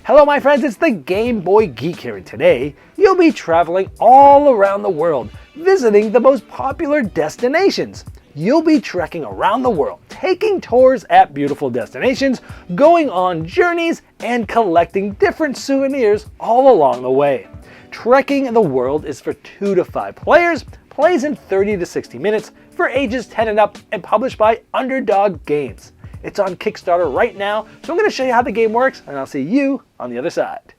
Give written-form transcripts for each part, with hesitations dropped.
Hello my friends, it's the Game Boy Geek here, and today you'll be traveling all around the world, visiting the most popular destinations. You'll be trekking around the world, taking tours at beautiful destinations, going on journeys, and collecting different souvenirs all along the way. Trekking the world is for 2 to 5 players, plays in 30 to 60 minutes, for ages 10 and up, and published by Underdog Games. It's on Kickstarter right now, so I'm going to show you how the game works, and I'll see you on the other side.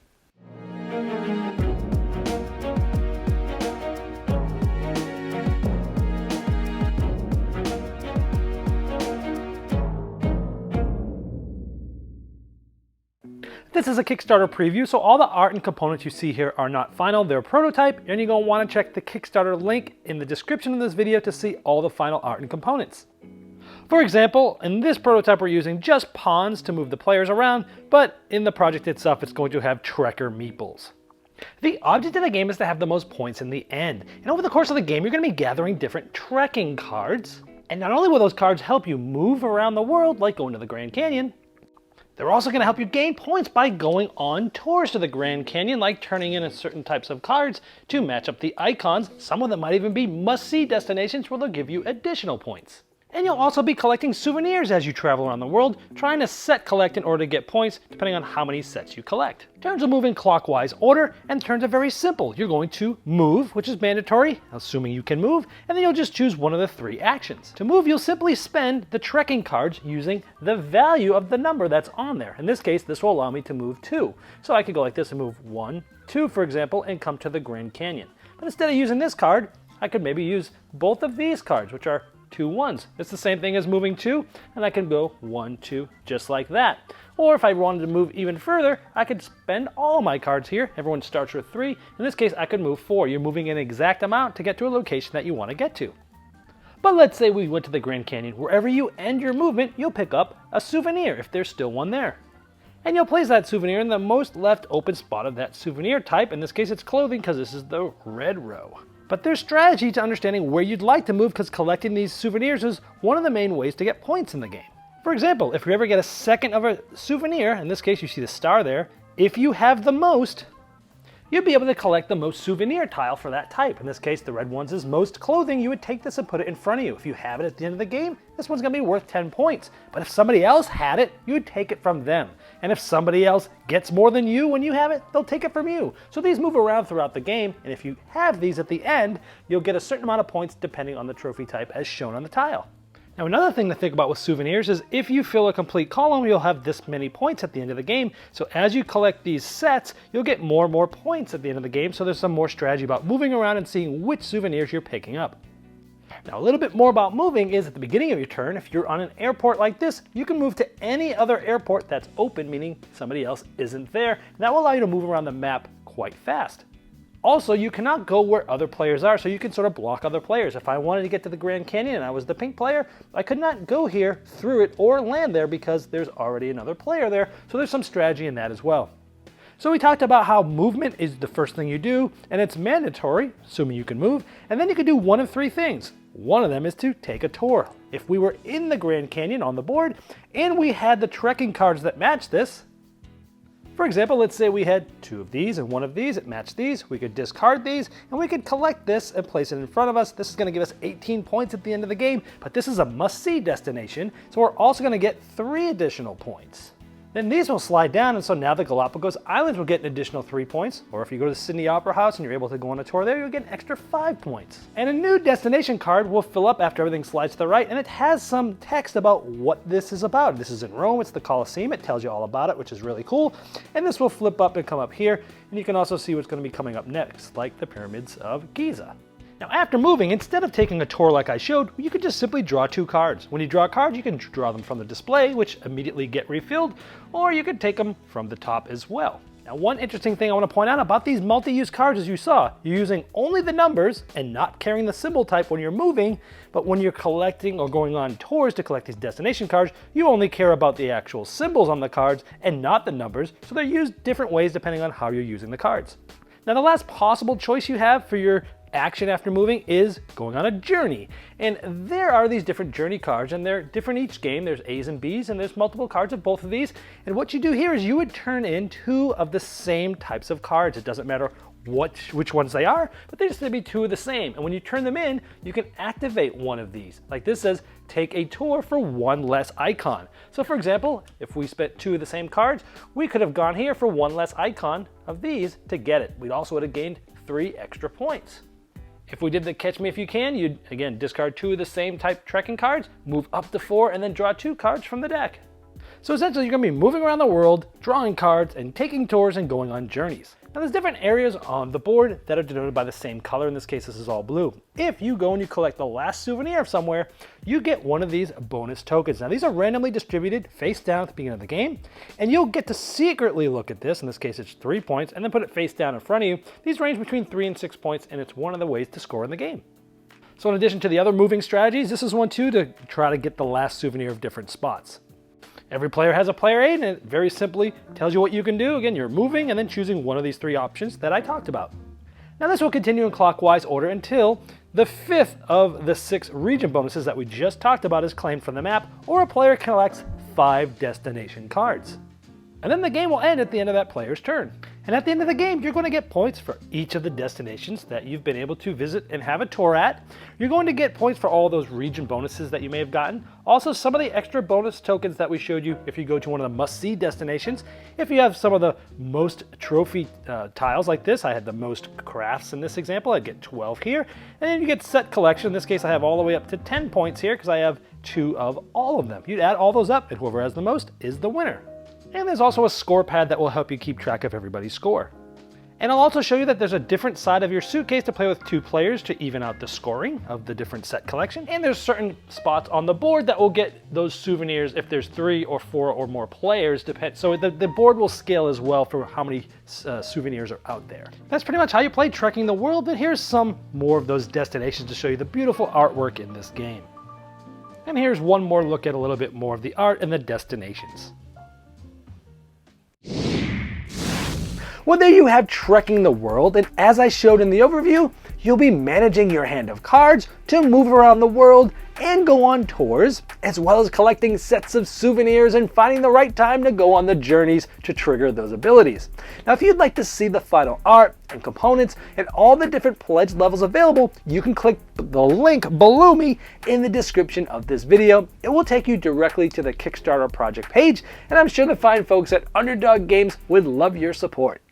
This is a Kickstarter preview, so all the art and components you see here are not final, they're a prototype, and you're going to want to check the Kickstarter link in the description of this video to see all the final art and components. For example, in this prototype we're using just pawns to move the players around, but in the project itself it's going to have Trekker meeples. The object of the game is to have the most points in the end, and over the course of the game you're going to be gathering different trekking cards, and not only will those cards help you move around the world, like going to the Grand Canyon, they're also going to help you gain points by going on tours to the Grand Canyon, like turning in certain types of cards to match up the icons. Some of them might even be must-see destinations where they'll give you additional points. And you'll also be collecting souvenirs as you travel around the world, trying to set collect in order to get points, depending on how many sets you collect. Turns will move in clockwise order, and turns are very simple. You're going to move, which is mandatory, assuming you can move, and then you'll just choose one of the 3 actions. To move, you'll simply spend the trekking cards using the value of the number that's on there. In this case, this will allow me to move 2. So I could go like this and move 1, 2, for example, and come to the Grand Canyon. But instead of using this card, I could maybe use both of these cards, which are 2 1s. It's the same thing as moving 2, and I can go 1, 2, just like that. Or if I wanted to move even further, I could spend all my cards here. Everyone starts with 3. In this case, I could move 4. You're moving an exact amount to get to a location that you want to get to. But let's say we went to the Grand Canyon. Wherever you end your movement, you'll pick up a souvenir if there's still one there. And you'll place that souvenir in the most left open spot of that souvenir type. In this case, it's clothing because this is the red row. But there's strategy to understanding where you'd like to move, because collecting these souvenirs is one of the main ways to get points in the game. For example, if you ever get a second of a souvenir, in this case you see the star there, if you have the most, you'd be able to collect the most souvenir tile for that type. In this case, the red ones is most clothing. You would take this and put it in front of you. If you have it at the end of the game, this one's going to be worth 10 points. But if somebody else had it, you would take it from them. And if somebody else gets more than you when you have it, they'll take it from you. So these move around throughout the game, and if you have these at the end, you'll get a certain amount of points depending on the trophy type as shown on the tile. Now another thing to think about with souvenirs is if you fill a complete column, you'll have this many points at the end of the game. So as you collect these sets, you'll get more and more points at the end of the game. So there's some more strategy about moving around and seeing which souvenirs you're picking up. Now a little bit more about moving is at the beginning of your turn, if you're on an airport like this, you can move to any other airport that's open, meaning somebody else isn't there. And that will allow you to move around the map quite fast. Also, you cannot go where other players are, so you can sort of block other players. If I wanted to get to the Grand Canyon and I was the pink player, I could not go here through it or land there because there's already another player there, so there's some strategy in that as well. So we talked about how movement is the first thing you do, and it's mandatory, assuming you can move, and then you can do one of 3 things. One of them is to take a tour. If we were in the Grand Canyon on the board, and we had the trekking cards that match this, for example, let's say we had 2 of these and 1 of these, it matched these, we could discard these, and we could collect this and place it in front of us. This is going to give us 18 points at the end of the game, but this is a must-see destination, so we're also going to get 3 additional points. Then these will slide down, and so now the Galapagos Islands will get an additional 3 points, or if you go to the Sydney Opera House and you're able to go on a tour there, you'll get an extra 5 points. And a new destination card will fill up after everything slides to the right, and it has some text about what this is about. This is in Rome, it's the Colosseum, it tells you all about it, which is really cool. And this will flip up and come up here, and you can also see what's going to be coming up next, like the pyramids of Giza. Now after moving, instead of taking a tour like I showed, you could just simply draw 2 cards. When you draw a card, you can draw them from the display, which immediately get refilled, or you could take them from the top as well. Now one interesting thing I want to point out about these multi-use cards, as you saw, you're using only the numbers and not carrying the symbol type when you're moving, but when you're collecting or going on tours to collect these destination cards, you only care about the actual symbols on the cards and not the numbers, so they're used different ways depending on how you're using the cards. Now the last possible choice you have for your action after moving is going on a journey. And there are these different journey cards, and they're different each game. There's A's and B's, and there's multiple cards of both of these. And what you do here is you would turn in 2 of the same types of cards. It doesn't matter which ones they are, but they just have to be 2 of the same. And when you turn them in, you can activate one of these. Like this says, take a tour for 1 less icon. So for example, if we spent 2 of the same cards, we could have gone here for 1 less icon of these to get it. We'd also would have gained 3 extra points. If we did the Catch Me If You Can, you'd again discard 2 of the same type trekking cards, move up to 4, and then draw 2 cards from the deck. So essentially you're going to be moving around the world, drawing cards, and taking tours and going on journeys. Now there's different areas on the board that are denoted by the same color. In this case, this is all blue. If you go and you collect the last souvenir of somewhere, you get one of these bonus tokens. Now these are randomly distributed face down at the beginning of the game, and you'll get to secretly look at this. In this case, it's 3 points, and then put it face down in front of you. These range between 3 and 6 points, and it's one of the ways to score in the game. So in addition to the other moving strategies, this is one too to try to get the last souvenir of different spots. Every player has a player aid, and it very simply tells you what you can do. Again, you're moving and then choosing one of these 3 options that I talked about. Now this will continue in clockwise order until the 5th of the 6 region bonuses that we just talked about is claimed from the map, or a player collects 5 destination cards. And then the game will end at the end of that player's turn. And at the end of the game, you're going to get points for each of the destinations that you've been able to visit and have a tour at. You're going to get points for all those region bonuses that you may have gotten. Also, some of the extra bonus tokens that we showed you if you go to one of the must-see destinations. If you have some of the most trophy tiles like this, I had the most crafts in this example, I'd get 12 here. And then you get set collection. In this case, I have all the way up to 10 points here because I have 2 of all of them. You'd add all those up, and whoever has the most is the winner. And there's also a score pad that will help you keep track of everybody's score. And I'll also show you that there's a different side of your suitcase to play with 2 players to even out the scoring of the different set collection. And there's certain spots on the board that will get those souvenirs if there's 3 or 4 or more players. So the board will scale as well for how many souvenirs are out there. That's pretty much how you play Trekking the World, but here's some more of those destinations to show you the beautiful artwork in this game. And here's one more look at a little bit more of the art and the destinations. Well, there you have Trekking the World, and as I showed in the overview, you'll be managing your hand of cards to move around the world and go on tours, as well as collecting sets of souvenirs and finding the right time to go on the journeys to trigger those abilities. Now, if you'd like to see the final art and components and all the different pledge levels available, you can click the link below me in the description of this video. It will take you directly to the Kickstarter project page, and I'm sure the fine folks at Underdog Games would love your support.